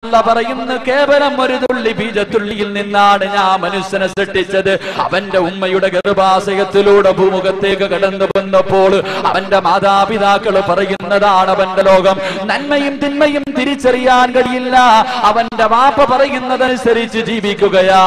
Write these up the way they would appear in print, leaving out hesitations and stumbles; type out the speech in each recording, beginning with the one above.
അല്ലാഹു പറയുന്നു കേവലം ഒരു തുള്ളി ബീജത്തുള്ളിയിൽ നിന്നാണ് ഞാൻ മനുഷ്യനെ സൃഷ്ടിച്ചത്. അവന്റെ ഉമ്മയുടെ ഗർഭാശയത്തിലൂടെ ഭൂമുഖത്തേക്ക് കടന്നു വന്നപ്പോൾ അവന്റെ മാതാപിതാക്കൾ പറയുന്നതാണ് അവന്റെ ലോകം. നന്മയും തിന്മയും തിരിച്ചറിയാൻ കഴിയില്ല. അവന്റെ വാപ്പ പറയുന്നതനുസരിച്ച് ജീവിക്കുകയാ,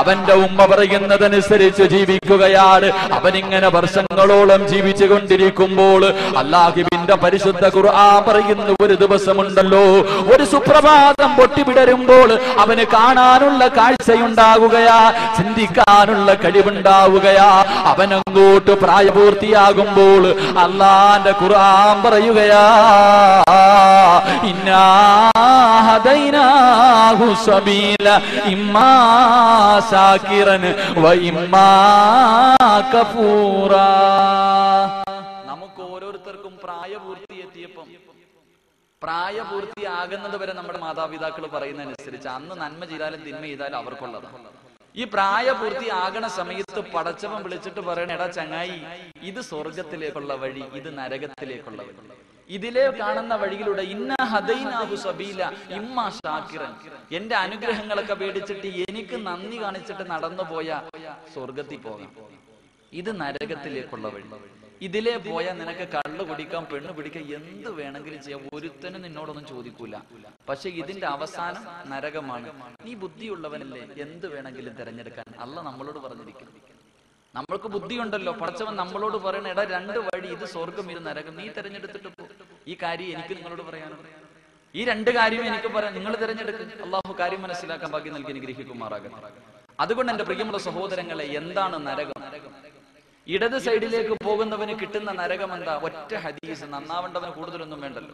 അവന്റെ ഉമ്മ പറയുന്നതനുസരിച്ച് ജീവിക്കുകയാണ്. അവനിങ്ങനെ വർഷങ്ങളോളം ജീവിച്ചു കൊണ്ടിരിക്കുമ്പോൾ അല്ലാഹുവിന്റെ പരിശുദ്ധ ഖുർആൻ പറയുന്ന ഒരു ദിവസമുണ്ടല്ലോ, ഒരു സുപ്രഭാതം പൊട്ടിവിടരുമ്പോൾ അവന് കാണാനുള്ള കാഴ്ചയുണ്ടാവുകയാ, ചിന്തിക്കാനുള്ള കഴിവുണ്ടാവുകയാ. അവനങ്ങോട്ട് പ്രായപൂർത്തിയാകുമ്പോൾ അല്ലാഹുവിന്റെ ഖുർആൻ പറയുകയാ, ഇന്നാ ഹദൈനാഹു സബീല ഇമ്മാ ശാകിറൻ വ ഇമ്മാ കഫൂറാ. നമുക്ക് ഓരോരുത്തർക്കും പ്രായപൂർത്തിയെത്തിയപ്പം പ്രായപൂർത്തിയാകുന്നത് വരെ നമ്മുടെ മാതാപിതാക്കൾ പറയുന്നതനുസരിച്ച് അന്ന് നന്മ ചെയ്താലും തിന്മ ചെയ്താലും അവർക്കുള്ളതാണ്. ഈ പ്രായപൂർത്തിയാകണ സമയത്ത് പടച്ചവൻ വിളിച്ചിട്ട് പറയണ, എടാ ചങ്ങായി, ഇത് സ്വർഗത്തിലേക്കുള്ള വഴി, ഇത് നരകത്തിലേക്കുള്ള വഴി. ഇതിലെ കാണുന്ന വഴിയിലൂടെ ഇന്ന ഹദൈനാഹു സബീല ഇമ്മാ ശാകിറൻ, എന്റെ അനുഗ്രഹങ്ങളൊക്കെ പേടിച്ചിട്ട് എനിക്ക് നന്ദി കാണിച്ചിട്ട് നടന്നു പോയ സ്വർഗത്തിൽ പോകാം. ഇത് നരകത്തിലേക്കുള്ള വഴി. ഇതിലേ പോയാൽ നിനക്ക് കള്ളു കുടിക്കാം, പെണ്ണു പിടിക്കാം, എന്ത് വേണമെങ്കിലും ചെയ്യാം, ഒരുത്തനും നിന്നോടൊന്നും ചോദിക്കൂല. പക്ഷെ ഇതിന്റെ അവസാനം നരകമാണ്. നീ ബുദ്ധിയുള്ളവനല്ലേ, എന്ത് വേണമെങ്കിലും തിരഞ്ഞെടുക്കാൻ അല്ലാഹു നമ്മളോട് പറഞ്ഞിരിക്കുന്നു. നമ്മൾക്ക് ബുദ്ധിയുണ്ടല്ലോ, പടച്ചവൻ നമ്മളോട് പറയണ, എടാ രണ്ട് വഴി, ഇത് സ്വർഗം ഇത് നരകം, നീ തിരഞ്ഞെടുത്തിട്ട് പോ. ഈ കാര്യം എനിക്ക് നിങ്ങളോട് പറയാനുണ്ട്. ഈ രണ്ട് കാര്യം എനിക്ക് പറയാം, നിങ്ങൾ തിരഞ്ഞെടുക്കും. അള്ളാഹു കാര്യം മനസ്സിലാക്കാൻ ഭാഗ്യം നൽകി അനുഗ്രഹിക്കുമാറാകട്ടെ. അതുകൊണ്ട് എന്റെ പ്രിയമുള്ള സഹോദരങ്ങളെ, എന്താണ് നരകം? ഇടത് സൈഡിലേക്ക് പോകുന്നവന് കിട്ടുന്ന നരകം എന്താ? ഒറ്റ ഹദീസ്. നന്നാവേണ്ടവന് കൂടുതലൊന്നും വേണ്ടല്ലോ,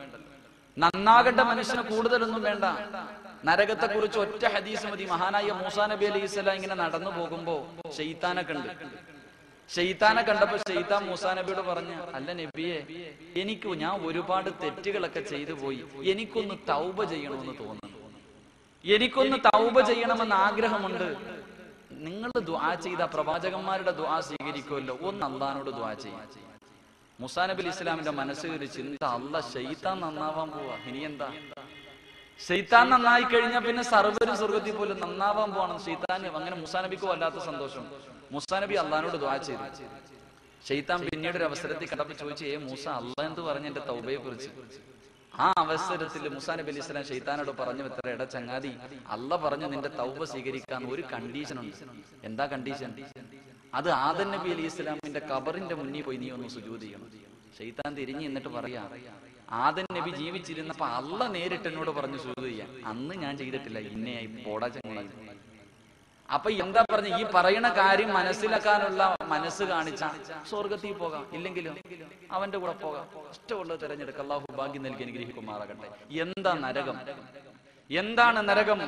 നന്നാകേണ്ട മനുഷ്യന് കൂടുതലൊന്നും വേണ്ട. നരകത്തെ കുറിച്ച് ഒറ്റ ഹദീസ് മതി. മഹാനായ മൂസാ നബി അലൈഹി സ്വലാം ഇങ്ങനെ നടന്നു പോകുമ്പോ ശൈത്താനെ കണ്ടു. ശൈത്താനെ കണ്ടപ്പോ ശൈത്താൻ മൂസാ നബിയോട് പറഞ്ഞു, അല്ല നബിയെ, ഞാൻ ഒരുപാട് തെറ്റുകളൊക്കെ ചെയ്തു പോയി, എനിക്കൊന്ന് തൗബ ചെയ്യണമെന്ന് തോന്നുന്നു, എനിക്കൊന്ന് തൗബ ചെയ്യണമെന്ന് ആഗ്രഹമുണ്ട്. നിങ്ങൾ ദുആ ചെയ്ത പ്രവാചകന്മാരുടെ ദുആ സ്വീകരിക്കുമല്ലോ, ഒന്ന് അല്ലാഹുവോട് ദുആ ചെയ്യാം. മൂസാ നബി അലൈഹി സ്വലാമിന്റെ മനസ്സിൽ ഒരു ചിന്ത, അല്ലാഹ് ശൈത്താൻ നന്നാവാൻ പോവാ, ഇനി എന്താ? ശൈത്താൻ നന്നായി കഴിഞ്ഞാൽ പിന്നെ സർവ്വരും സ്വർഗത്തിൽ പോലും നന്നാവാൻ പോവാണ്. ശൈത്താൻ അങ്ങനെ മൂസാ നബിക്ക് വല്ലാത്ത സന്തോഷം. മൂസാ നബി അല്ലാഹുവോട് ദുആ ചെയ്തു. ശൈത്താൻ പിന്നീട് ഒരു അവസരത്തിൽ കണ്ടപ്പോൾ ചോദിച്ചു, മൂസ, അല്ലാഹ് എന്ത് പറഞ്ഞു എന്റെ തൗബയെ കുറിച്ച്? ആ അവസരത്തിൽ മൂസാ നബി അലൈഹി സ്വലാം ശൈത്താനോട് പറഞ്ഞു, എടാ ചങ്ങാതി, അല്ലാഹ് പറഞ്ഞു നിന്റെ തൗബ സ്വീകരിക്കാൻ ഒരു കണ്ടീഷൻ ഉണ്ട്. എന്താ കണ്ടീഷൻ? അത് ആദം നബി അലൈഹി സ്വലാമിന്റെ ഖബറിന്റെ മുന്നിൽ പോയി നീ ഒന്ന് സുജൂദ് ചെയ്യണം. ശൈത്താൻ തിരിഞ്ഞു എന്നിട്ട് പറയാ, ആദം നബി ജീവിച്ചിരുന്നപ്പോ അല്ലാഹ് നേരിട്ട് എന്നോട് പറഞ്ഞു സുജൂദ് ചെയ്യാൻ, അന്ന് ഞാൻ ചെയ്തിട്ടില്ല, ഇന്നയായി പോടാ ചങ്ങായി. അപ്പൊ എന്താ പറഞ്ഞ, ഈ പറയുന്ന കാര്യം മനസ്സിലാക്കാനുള്ള മനസ്സ് കാണിച്ച സ്വർഗത്തിൽ പോകാം, ഇല്ലെങ്കിലും അവന്റെ കൂടെ പോകാം. ഇഷ്ടമുള്ളത് തിരഞ്ഞെടുക്കുക. അല്ലാഹു ഭാഗ്യം നൽകി അനുഗ്രഹിക്കുമാറാകട്ടെ. എന്താ നരകം? എന്താണ് നരകം?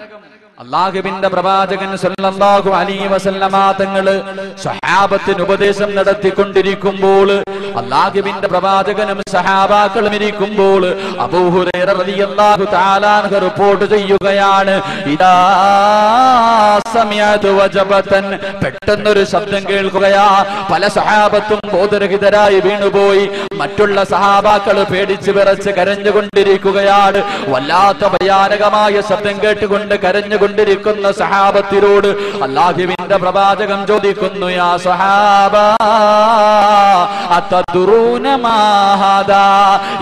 അല്ലാഹുവിന്റെ പ്രവാചകൻ സല്ലല്ലാഹു അലൈഹി വസല്ലമ തങ്ങള് സ്വഹാബത്തിന് ഉപദേശം നടത്തിക്കൊണ്ടിരിക്കുമ്പോൾ, അല്ലാഹുവിന്റെ പ്രവാചകനും സഹാബാക്കളും ഇരിക്കുമ്പോൾ അബൂ ഹുറൈറ റളിയല്ലാഹു തആല അൻഹു റിപ്പോർട്ട് ചെയ്യുകയാണ്, ഇദാ സമിഅതു വജബതൻ, പെട്ടെന്നൊരു ശബ്ദം കേൾക്കുകയാ. പല സഹാബത്തും ബോധരഹിതരായി വീണുപോയി. മറ്റുള്ള സഹാബാക്കൾ പേടിച്ച് വിറച്ച് കരഞ്ഞുകൊണ്ടിരിക്കുകയാണ്. വല്ലാത്ത ഭയാനകമായ ശബ്ദം കേട്ടുകൊണ്ട് കരഞ്ഞുകൊണ്ടിരിക്കുന്ന സഹാബത്തിനോട് അല്ലാഹുവിന്റെ പ്രവാചകൻ ചോദിക്കുന്നു, യാ സഹാബ അതദ്റൂന മാ ഹാദാ,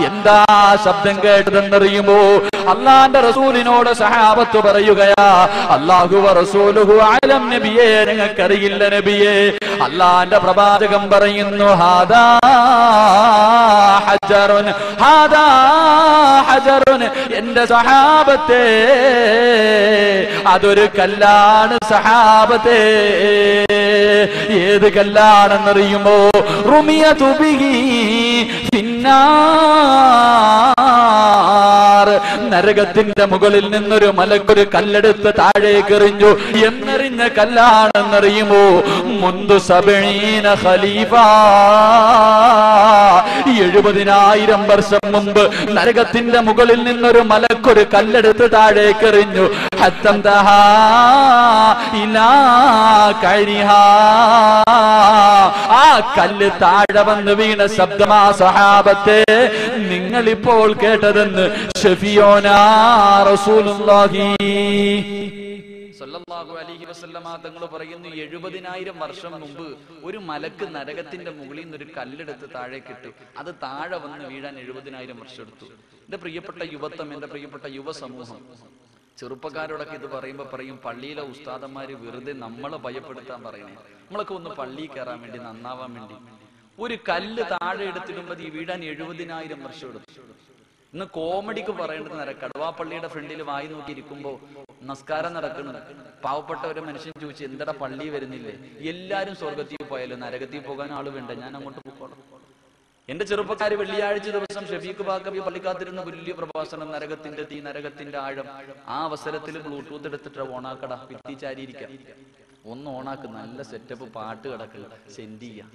എന്താ ശബ്ദം കേട്ടതെന്നറിയുമോ? അല്ലാഹുവിന്റെ റസൂലിനോട് സഹാബത്ത് പറയുകയാ, അല്ലാഹു വ റസൂലുഹു അലം നബിയേ, നിങ്ങൾക്കറിയില്ല നബിയേ. അല്ലാഹുവിന്റെ പ്രവാചകൻ പറയുന്നു, ഹാദാ ഹജറുൻ, ഹാദാ ഹജറുൻ, എന്റെ സഹാബത്തെ അതൊരു കല്ലാണ് സഹാബത്തെ. ഏത് കല്ലാണെന്നറിയുമോ? റുമിയതു ബിഹി ഫിന്നാർ, നരകത്തിന്റെ മുകളിൽ നിന്നൊരു മലക്കൊരു കല്ലെടുത്ത് താഴേക്ക് എറിഞ്ഞു. എന്നെറിഞ്ഞ കല്ലാണെന്നറിയുമോ? മുൻദു സബഈന ഖലീഫ, 70,000 വർഷം മുമ്പ് നരകത്തിന്റെ മുകളിൽ നിന്നൊരു മലക്കൊരു കല്ലെടുത്ത് താഴേക്ക് എറിഞ്ഞു. ഹത്തം തഹാ ഇലാ കരിഹാ, ആ കല്ല് താഴെ വന്ന് വീണ ശബ്ദമാ സഹാബത്തെ നിങ്ങളിപ്പോൾ കേട്ടതെന്ന് ഷഫീഉനാ റസൂലുള്ളാഹി സല്ലല്ലാഹു അലൈഹി വസല്ലമ തങ്ങൾ പറയുന്നു, 70,000 വർഷം മുമ്പ് ഒരു മലക്ക് നരകത്തിന്റെ മുകളിൽ നിന്ന് ഒരു കല്ലെടുത്ത് താഴേക്കിട്ടു. അത് താഴെ വന്ന് വീഴാൻ 70,000 വർഷം എടുത്തു. എന്റെ പ്രിയപ്പെട്ട യുവത്വം, എന്റെ പ്രിയപ്പെട്ട യുവസമൂഹം, ചെറുപ്പക്കാരോടൊക്കെ ഇത് പറയുമ്പോൾ പറയും, പള്ളിയിലെ ഉസ്താദന്മാര് വെറുതെ നമ്മളെ ഭയപ്പെടുത്താൻ പറയണേ. നമ്മളൊക്കെ ഒന്ന് പള്ളിയിൽ കയറാൻ വേണ്ടി, നന്നാവാൻ വേണ്ടി. ഒരു കല്ല് താഴെ എടുത്തിടുമ്പോൾ ഈ വീഴാൻ 70,000 വർഷം എടുത്തു. ഇന്ന് കോമഡിക്ക് പറയേണ്ടത് കടുവാപ്പള്ളിയുടെ ഫ്രണ്ടിൽ വായി നോക്കി ഇരിക്കുമ്പോ നമസ്കാരം നടക്കുന്നു. പാവപ്പെട്ട ഒരു മനുഷ്യൻ ചോദിച്ചു, എന്താ പള്ളി വരുന്നില്ലേ? എല്ലാരും സ്വർഗത്തിൽ പോയാലും നരകത്തിൽ പോകാൻ ആള് വേണ്ട, ഞാൻ അങ്ങോട്ട് പോയിക്കോളാം. എന്റെ ചെറുപ്പക്കാര് വെള്ളിയാഴ്ച ദിവസം ഷഫീഖ് ബാക്കബി പള്ളിക്കാത്തിരുന്ന വലിയ പ്രഭാഷണം, നരകത്തിന്റെ തീ, നരകത്തിന്റെ ആഴം. ആ അവസരത്തിൽ ബ്ലൂടൂത്ത് എടുത്തിട്ട് ഓണാക്കട, ഭിത്തി ചാരിയിരിക്കാം, ഒന്ന് ഓണാക്ക്, നല്ല സെറ്റപ്പ് പാട്ട് കിടക്കുക, സെൻഡ് ചെയ്യാം.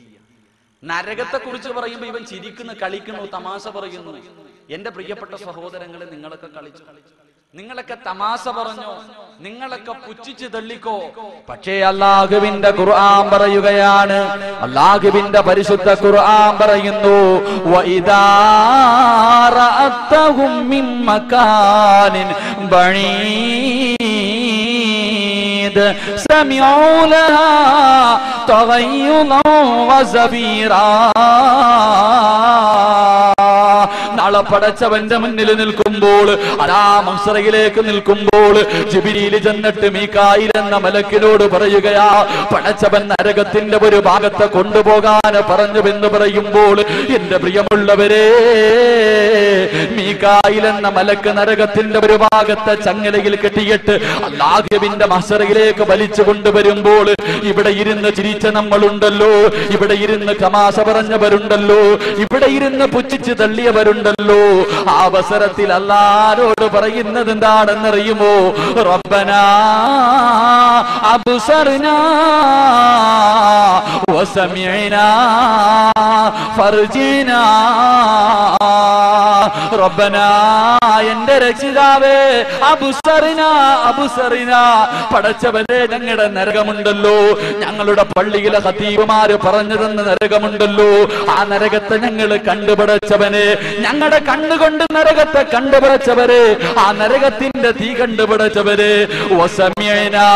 നരകത്തെ കുറിച്ച് പറയുമ്പോ ഇവൻ ചിരിക്കുന്നു, കളിക്കുന്നു, തമാശ പറയുന്നു. എന്റെ പ്രിയപ്പെട്ട സഹോദരങ്ങളെ, നിങ്ങളൊക്കെ കളിച്ചു, നിങ്ങളൊക്കെ തമാശ പറഞ്ഞോ, നിങ്ങളൊക്കെ പുച്ഛിച്ച് തള്ളിക്കോ. പക്ഷേ അല്ലാഹുവിന്റെ ഖുർആൻ പറയുകയാണ്, അല്ലാഹുവിന്റെ പരിശുദ്ധ ഖുർആൻ പറയുന്നു, വഇദാ റഅതഹും മിൻ മകാനിൻ ബഈദ് സമിഊ ലഹാ തഗയ്യുദൻ വസഫീറാ. നാളെ പടച്ചവന്റെ മുന്നിൽ നിൽക്കുമ്പോൾ, അതാ മഹ്ശറിലേക്ക് നിൽക്കുമ്പോൾ, ജിബ്രീൽ ചെന്നിട്ട് മീകായിൽ എന്ന മലക്കിനോട് പറയുകയാ, പടച്ചവൻ നരകത്തിന്റെ ഒരു ഭാഗത്തെ കൊണ്ടുപോകാൻ പറഞ്ഞുവെന്ന് പറയുമ്പോൾ, എന്റെ പ്രിയമുള്ളവരെ, മീകായിൽ എന്ന മലക്ക് നരകത്തിന്റെ ഒരു ഭാഗത്തെ ചങ്ങലയിൽ കെട്ടിയിട്ട് അല്ലാഹുവിന്റെ മഹ്ശറിലേക്ക് വലിച്ചു കൊണ്ടുവരുമ്പോൾ, ഇവിടെ ഇരുന്ന് ചിരിച്ച നമ്മളുണ്ടല്ലോ, ഇവിടെ ഇരുന്ന് തമാശ പറഞ്ഞവരുണ്ടല്ലോ, ഇവിടെ ഇരുന്ന് പുച്ഛിച്ച് തള്ളിയവരുണ്ടല്ലോ. ആ അവസരത്തിൽ അല്ലാഹുവോട് പറയുന്നത് എന്താണെന്നറിയുമോ? റബ്ബനാ അബ്സർനാ വസമിഅനാ ഫർജിനാ. റബ്ബനാ, എന്റെ രക്ഷിതാവേ, അബ്സർനാ അബ്സർനാ, പടച്ചവനെ, ഞങ്ങളുടെ നരകമുണ്ടല്ലോ, ഞങ്ങളുടെ പള്ളിയിലെ ഖതീബുമാര് പറഞ്ഞു തന്ന നരകമുണ്ടല്ലോ, ആ നരകത്തെ ഞങ്ങൾ കണ്ടുപടച്ചവനെ, ഞങ്ങളുടെ കണ്ണുകൊണ്ട് നരകത്തെ കണ്ടുപടച്ചവരെ, ആ നരകത്തിന്റെ തീ കണ്ടുപടച്ചവരെ. വസമിഅനാ,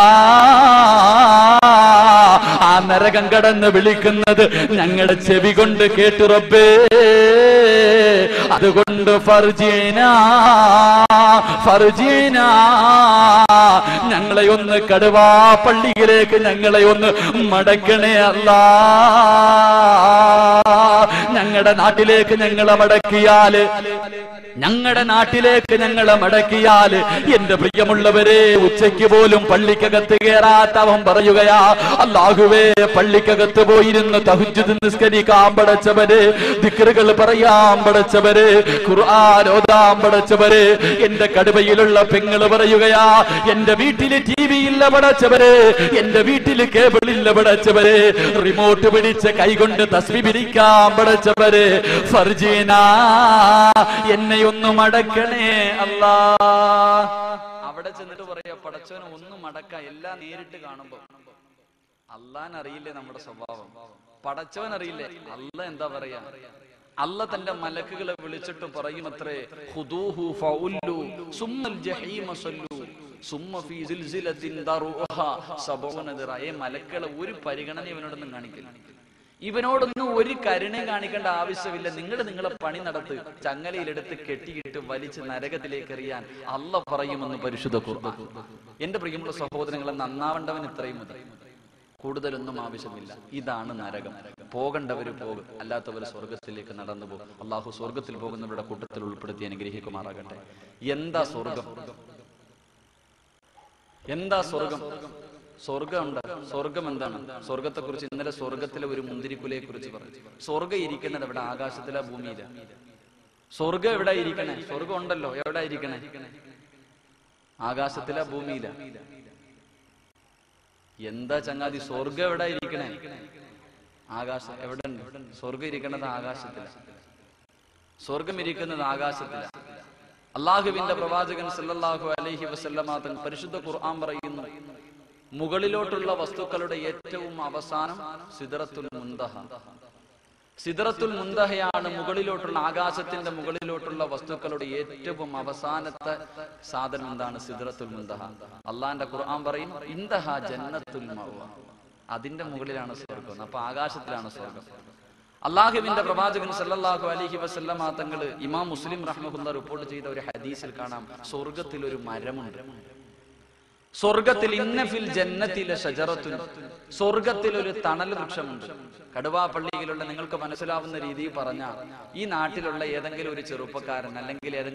ആ നരകം കടന്ന് വിളിക്കുന്നത് ഞങ്ങളുടെ ചെവി കൊണ്ട് കേട്ടു റബ്ബേ. അതുകൊണ്ട് ഫർജിനാ ഫർജിനാ, ഞങ്ങളെ ഒന്ന് കടുവാ പള്ളിയിലേക്ക് ഞങ്ങളെ ഒന്ന് മടക്കണേ അല്ലാ. ഞങ്ങളുടെ നാട്ടിലേക്ക് ഞങ്ങളെ മടക്കിയാല്, ഞങ്ങളുടെ നാട്ടിലേക്ക് ഞങ്ങളെ മടക്കിയാല്, എന്റെ പ്രിയമുള്ളവരെ, ഉച്ചയ്ക്ക് പോലും പള്ളിക്കകത്ത് കയറാത്തവൻ പറയുകയാ, അല്ലാഹുവേ, പള്ളിക്കകത്ത് പോയിരുന്ന് തഹജ്ജുദ് നിസ്കരിക്കാൻ പടച്ചവരെ, ദിക്റുകൾ പറയാൻ പടച്ചവരെ, ഖുർആൻ ഓതാൻ പടച്ചവരെ. എന്റെ കടുവയിലുള്ള പെങ്ങള് പറയുകയാ, എന്റെ വീട്ടില് TV ഇല്ല പടച്ചവരെ, എന്റെ വീട്ടില് കേബിൾ ഇല്ല പടച്ചവരെ, റിമോട്ട് പിടിച്ച് കൈകൊണ്ട് തസ്ബീഹ് പിരിക്കാൻ പടച്ചവരെ. ഫർജീനാ, എന്നെ ഒന്ന് മടക്കണേ അല്ലാ. അവിടെ ചെന്നിട്ട് പറയാ, പടച്ചവനെ ഒന്ന് മടക്കാം. എല്ലാം നേരിട്ട് കാണുമ്പോ അല്ലാഹ്നറിയില്ലേ നമ്മുടെ സ്വഭാവം, പടച്ചവൻ അറിയില്ലേ. അല്ല എന്താ പറയാ, അല്ല തന്റെ മലക്കുകളെ വിളിച്ചിട്ട് പറയുമത്രേ, ഖുദൂഹു ഫഉല്ലു സുമ്മൽ ജഹീമ സല്ലു സുമ്മ ഫീ സിൽസിലത്തിൻ ദറുഹാ സബഊന ദിറ. മലക്കുകളെ ഒരു പരിഗണന ഇവനോടൊന്നും കാണിക്കില്ല, ഇവനോടൊന്നും ഒരു കരുണയും കാണിക്കേണ്ട ആവശ്യമില്ല. നിങ്ങളെ പണി നടത്ത്, ചങ്ങലയിലെടുത്ത് കെട്ടിയിട്ട് വലിച്ച് നരകത്തിലേക്ക് എറിയാൻ അല്ല പറയുമെന്ന് പരിശുദ്ധ ഖുർആൻ. എന്റെ പ്രിയമുള്ള സഹോദരങ്ങളെ, നന്നാവേണ്ടവൻ ഇത്രയും മതി, കൂടുതലൊന്നും ആവശ്യമില്ല. ഇതാണ് നരകം. പോകേണ്ടവര് പോകും, അല്ലാത്തവർ സ്വർഗത്തിലേക്ക് നടന്നു പോകും. അള്ളാഹു സ്വർഗത്തിൽ പോകുന്നവരുടെ കൂട്ടത്തിൽ ഉൾപ്പെടുത്തി അനുഗ്രഹിക്കുമാറാകട്ടെ. എന്താ സ്വർഗം? എന്താ സ്വർഗം? സ്വർഗമുണ്ട്. സ്വർഗം എന്താണ്? സ്വർഗത്തെ കുറിച്ച് ഇന്നലെ സ്വർഗത്തിലെ ഒരു മുന്തിരിക്കുലയെ കുറിച്ച് പറഞ്ഞു. സ്വർഗം ഇരിക്കുന്നത് എവിടെ? ആകാശത്തില, ഭൂമിയില? സ്വർഗം എവിടെ ഇരിക്കണേ? സ്വർഗം ഉണ്ടല്ലോ, എവിടെ ഇരിക്കണേ? ആകാശത്തില, ഭൂമിയില? എന്താ ചങ്ങാതി, സ്വർഗം എവിടെ ഇരിക്കണേ? ആകാശം. എവിടെ ഉണ്ട് സ്വർഗം ഇരിക്കുന്നത്? ആകാശത്തില. സ്വർഗം ഇരിക്കുന്നത് ആകാശത്തില. അള്ളാഹുവിന്റെ പ്രവാചകൻ സല്ലല്ലാഹു അലൈഹി വസല്ലമ തങ്ങൾ പരിശുദ്ധ ഖുർആൻ പറയുന്നു, മുകളിലോട്ടുള്ള വസ്തുക്കളുടെ ഏറ്റവും അവസാനം സിദ്റത്തുൽ മുന്തഹ. സിദ്റത്തുൽ മുന്തഹയാണ് മുകളിലോട്ടുള്ള, ആകാശത്തിന്റെ മുകളിലോട്ടുള്ള വസ്തുക്കളുടെ ഏറ്റവും അവസാനത്തെ സാധനം. എന്താണ് സിദ്റത്തുൽ മുന്തഹ? അള്ളാന്റെ ഖുർആൻ പറയും ഇൻതഹ ജന്നത്തുൽ മഅവ, അതിന്റെ മുകളിലാണ് സ്വർഗം. അപ്പൊ ആകാശത്തിലാണ് സ്വർഗം. അള്ളാഹുവിന്റെ പ്രവാചകൻ സല്ലല്ലാഹു അലൈഹി വസല്ലമ തങ്ങൾ ഇമാം മുസ്ലിം റഹ്മഹുല്ലാഹ് റിപ്പോർട്ട് ചെയ്ത ഒരു ഹദീസിൽ കാണാം, സ്വർഗത്തിൽ ഒരു മരമുണ്ട്. സ്വർഗത്തിൽ ഇന്ന ഫിൽ ജന്നത്തി ലശജറത്തുൻ, സ്വർഗത്തിൽ ഒരു തണൽ വൃക്ഷമുണ്ട്. കടുവാപ്പള്ളിയിലുള്ള നിങ്ങൾക്ക് മനസ്സിലാവുന്ന രീതിയിൽ പറഞ്ഞ, ഈ നാട്ടിലുള്ള ഏതെങ്കിലും ഒരു ചെറുപ്പക്കാരൻ അല്ലെങ്കിൽ ഏതെങ്കിലും